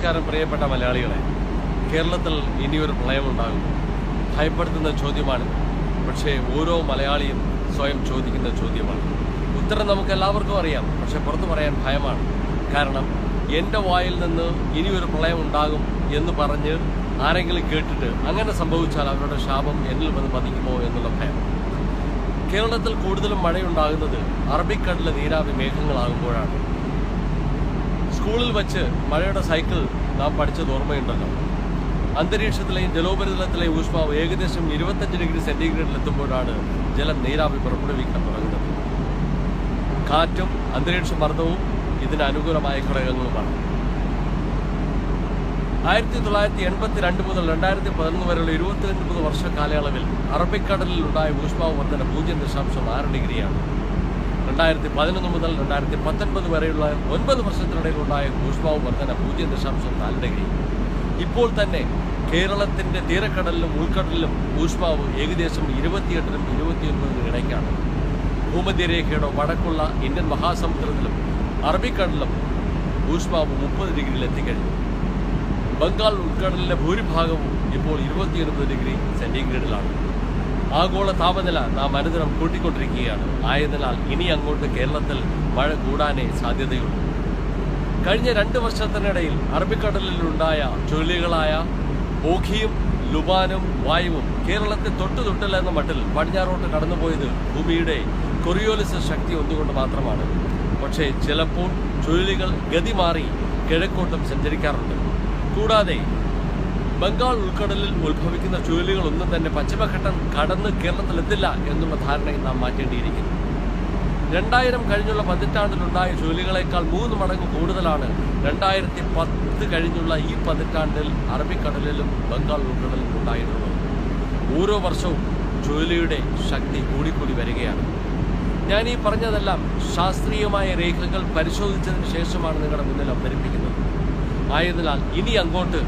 നമസ്കാരം പ്രിയപ്പെട്ട മലയാളികളെ. കേരളത്തിൽ ഇനിയൊരു പ്രളയമുണ്ടാകും. ഭയപ്പെടുത്തുന്ന ചോദ്യമാണ്. പക്ഷേ ഓരോ മലയാളിയും സ്വയം ചോദിക്കുന്ന ചോദ്യമാണ്. ഉത്തരം നമുക്ക് എല്ലാവർക്കും അറിയാം, പക്ഷെ പുറത്തു പറയാൻ ഭയമാണ്. കാരണം എൻ്റെ വായിൽ നിന്ന് ഇനിയൊരു പ്രളയം ഉണ്ടാകും എന്ന് പറഞ്ഞ് ആരെങ്കിലും കേട്ടിട്ട് അങ്ങനെ സംഭവിച്ചാൽ അവരുടെ ശാപം എന്നിൽ വന്ന് പതിക്കുമോ എന്നുള്ള ഭയം. കേരളത്തിൽ കൂടുതലും മഴയുണ്ടാകുന്നത് അറബിക്കടലിലെ നീരാവി മേഘങ്ങളാകുമ്പോഴാണ്. സ്കൂളിൽ വച്ച് മഴയുടെ സൈക്കിൾ നാം പഠിച്ചത് ഓർമ്മയുണ്ടല്ലോ. അന്തരീക്ഷത്തിലെയും ജലോപരിതലത്തിലെയും ഊഷ്മാവ് ഏകദേശം 25 ഡിഗ്രി സെന്റിഗ്രേഡിലെത്തുമ്പോഴാണ് ജലം നീരാവി പുറപ്പെടുവിക്കാൻ തുടങ്ങുന്നത്. കാറ്റും അന്തരീക്ഷ മർദ്ദവും ഇതിന് അനുകൂലമായ ഘടകങ്ങളുമാണ്. 1982 മുതൽ 2011 വരെയുള്ള 29 വർഷ കാലയളവിൽ അറബിക്കടലിൽ ഉണ്ടായ ഊഷ്മാവ് വർധന 0.6 ഡിഗ്രിയാണ്. 2011 മുതൽ 2019 വരെയുള്ള 9 വർഷത്തിനിടയിലുണ്ടായ ഊഷ്മാവ് വർധന 0.4 ഡിഗ്രി. ഇപ്പോൾ തന്നെ കേരളത്തിന്റെ തീരക്കടലിലും ഉൾക്കടലിലും ഊഷ്മാവ് ഏകദേശം 28-നും 29-നും ഇടയ്ക്കാണ്. ഭൂമധ്യരേഖയുടെ വടക്കുള്ള ഇന്ത്യൻ മഹാസമുദ്രത്തിലും അറബിക്കടലിലും ഊഷ്മാവ് 30 ഡിഗ്രിയിൽ എത്തിക്കഴിഞ്ഞു. ബംഗാൾ ഉൾക്കടലിലെ ഭൂരിഭാഗവും ഇപ്പോൾ 29 ഡിഗ്രി സെന്റിഗ്രേഡിലാണ്. ആഗോള താപനില നാം അനുദിനം കൂട്ടിക്കൊണ്ടിരിക്കുകയാണ്. ആയതിനാൽ ഇനി അങ്ങോട്ട് കേരളത്തിൽ മഴ കൂടാനേ സാധ്യതയുള്ളൂ. കഴിഞ്ഞ 2 വർഷത്തിനിടയിൽ അറബിക്കടലിലുണ്ടായ ചുഴലികളായ ഓഖിയും ലുബാനും വായുവും കേരളത്തെ തൊട്ടില്ല എന്ന മട്ടിൽ പടിഞ്ഞാറോട്ട് കടന്നുപോയത് ഭൂമിയുടെ കൊറിയോലിസ് ശക്തി ഒന്നുകൊണ്ട് മാത്രമാണ്. പക്ഷേ ചിലപ്പോൾ ചുഴലികൾ ഗതി മാറി കിഴക്കോട്ടും സഞ്ചരിക്കാറുണ്ട്. കൂടാതെ ബംഗാൾ ഉൾക്കടലിൽ ഉത്ഭവിക്കുന്ന ചുഴലികളൊന്നും തന്നെ പശ്ചിമഘട്ടം കടന്ന് കേരളത്തിലെത്തില്ല എന്നുള്ള ധാരണയും നാം മാറ്റേണ്ടിയിരിക്കുന്നു. 2000 കഴിഞ്ഞുള്ള പതിറ്റാണ്ടിലുണ്ടായ ചുഴലികളേക്കാൾ 3 മടങ്ങ് കൂടുതലാണ് 2010 കഴിഞ്ഞുള്ള ഈ പതിറ്റാണ്ടിൽ അറബിക്കടലിലും ബംഗാൾ ഉൾക്കടലിലും ഉണ്ടായിട്ടുള്ളത്. ഓരോ വർഷവും ചുഴലിയുടെ ശക്തി കൂടിക്കൂടി വരികയാണ്. ഞാൻ ഈ പറഞ്ഞതെല്ലാം ശാസ്ത്രീയമായ രേഖകൾ പരിശോധിച്ചതിന് ശേഷമാണ് നിങ്ങളുടെ മുന്നിൽ അവതരിപ്പിക്കുന്നത്. ആയതിനാൽ ഇനി അങ്ങോട്ട്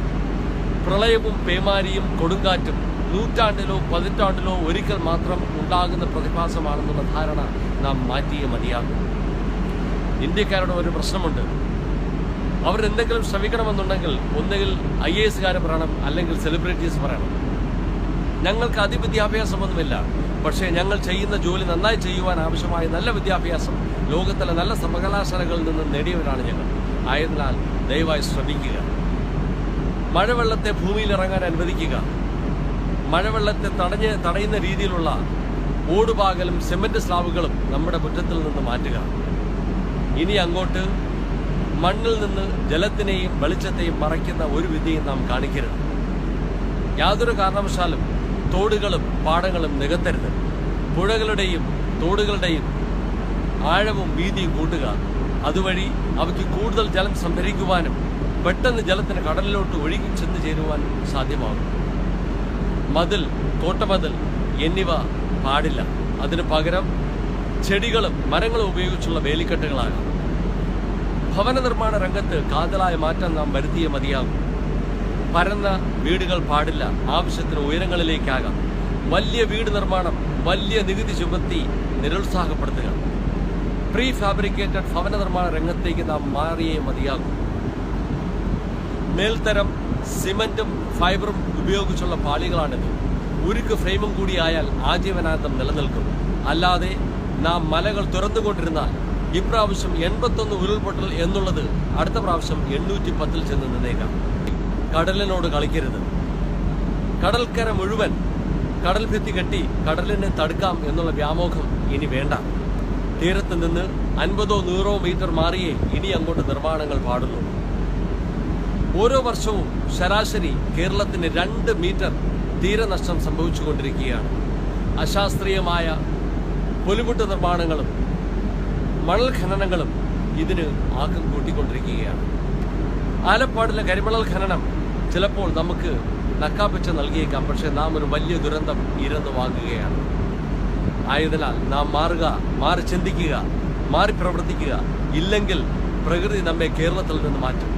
പ്രളയവും പേമാരിയും കൊടുങ്കാറ്റും നൂറ്റാണ്ടിലോ പതിറ്റാണ്ടിലോ ഒരിക്കൽ മാത്രം ഉണ്ടാകുന്ന പ്രതിഭാസമാണെന്നുള്ള ധാരണ നാം മാറ്റിയേ മതിയാകും. ഇന്ത്യക്കാരുടെ ഒരു പ്രശ്നമുണ്ട്. അവരെന്തെങ്കിലും ശ്രമിക്കണമെന്നുണ്ടെങ്കിൽ ഒന്നുകിൽ IAS പറയണം, അല്ലെങ്കിൽ സെലിബ്രിറ്റീസ് പറയണം. ഞങ്ങൾക്ക് അതിവിദ്യാഭ്യാസമൊന്നുമില്ല, പക്ഷേ ഞങ്ങൾ ചെയ്യുന്ന ജോലി നന്നായി ചെയ്യുവാൻ ആവശ്യമായ നല്ല വിദ്യാഭ്യാസം ലോകത്തിലെ നല്ല സർവകലാശാലകളിൽ നിന്ന് നേടിയവരാണ് ഞങ്ങൾ. ആയതിനാൽ ദയവായി ശ്രമിക്കുക. മഴവെള്ളത്തെ ഭൂമിയിൽ ഇറങ്ങാൻ അനുവദിക്കുക. മഴവെള്ളത്തെ തടയുന്ന രീതിയിലുള്ള ഓടുപാകലും സിമന്റ് സ്ലാബുകളും നമ്മുടെ മുറ്റത്തിൽ നിന്ന് മാറ്റുക. ഇനി അങ്ങോട്ട് മണ്ണിൽ നിന്ന് ജലത്തിനെയും വെളിച്ചത്തെയും മറയ്ക്കുന്ന ഒരു വിദ്യയും നാം കാണിക്കരുത്. യാതൊരു കാരണവശാലും തോടുകളും പാടങ്ങളും നികത്തരുത്. പുഴകളുടെയും തോടുകളുടെയും ആഴവും വീതിയും കൂട്ടുക. അതുവഴി അവയ്ക്ക് കൂടുതൽ ജലം സംഭരിക്കുവാനും പെട്ടെന്ന് ജലത്തിന് കടലിലോട്ട് ഒഴുകി ചെന്ന് ചേരുവാനും സാധ്യമാകും. മതിൽ, കോട്ടമതിൽ എന്നിവ പാടില്ല. അതിന് പകരം ചെടികളും മരങ്ങളും ഉപയോഗിച്ചുള്ള വേലിക്കെട്ടുകളാകാം. ഭവന നിർമ്മാണ രംഗത്ത് കാതലായ മാറ്റം നാം വരുത്തിയേ മതിയാകും. പരന്ന വീടുകൾ പാടില്ല, ആവശ്യത്തിന് ഉയരങ്ങളിലേക്കാകാം. വലിയ വീട് നിർമ്മാണം വലിയ നികുതി ചുമത്തി നിരുത്സാഹപ്പെടുത്തുക. പ്രീ ഫാബ്രിക്കേറ്റഡ് ഭവന നിർമ്മാണ രംഗത്തേക്ക് നാം മാറിയേ മതിയാകും. മേൽത്തരം സിമന്റും ഫൈബറും ഉപയോഗിച്ചുള്ള പാളികളാണിത്. ഉരുക്ക് ഫ്രെയിമും കൂടിയായാൽ ആജീവനാന്തം നിലനിൽക്കും. അല്ലാതെ നാം മലകൾ തുറന്നുകൊണ്ടിരുന്നാൽ ഇപ്രാവശ്യം 81 ഉരുൾപൊട്ടൽ എന്നുള്ളത് അടുത്ത പ്രാവശ്യം 810 ചെന്ന് നിന്നേക്കാം. കടലിനോട് കളിക്കരുത്. കടൽക്കര മുഴുവൻ കടൽ ഭിത്തി കെട്ടി കടലിനെ തടുക്കാം എന്നുള്ള വ്യാമോഹം ഇനി വേണ്ട. തീരത്ത് നിന്ന് 50-100 മീറ്റർ മാറിയേ ഇനി അങ്ങോട്ട് നിർമ്മാണങ്ങൾ പാടുള്ളൂ. ഓരോ വർഷവും ശരാശരി കേരളത്തിന് 2 മീറ്റർ തീരനഷ്ടം സംഭവിച്ചുകൊണ്ടിരിക്കുകയാണ്. അശാസ്ത്രീയമായ പൊലിമുട്ട് നിർമ്മാണങ്ങളും മണൽ ഖനനങ്ങളും ഇതിന് ആക്കം കൂട്ടിക്കൊണ്ടിരിക്കുകയാണ്. ആലപ്പാടിലെ കരിമണൽ ഖനനം ചിലപ്പോൾ നമുക്ക് നക്കാപ്പിച്ച നൽകിയേക്കാം, പക്ഷെ നാം ഒരു വലിയ ദുരന്തം ഇരന്നു വാങ്ങുകയാണ്. ആയതിനാൽ നാം മാറുക, മാറി ചിന്തിക്കുക, മാറി പ്രവർത്തിക്കുക. ഇല്ലെങ്കിൽ പ്രകൃതി നമ്മെ കേരളത്തിൽ നിന്ന് മാറ്റും.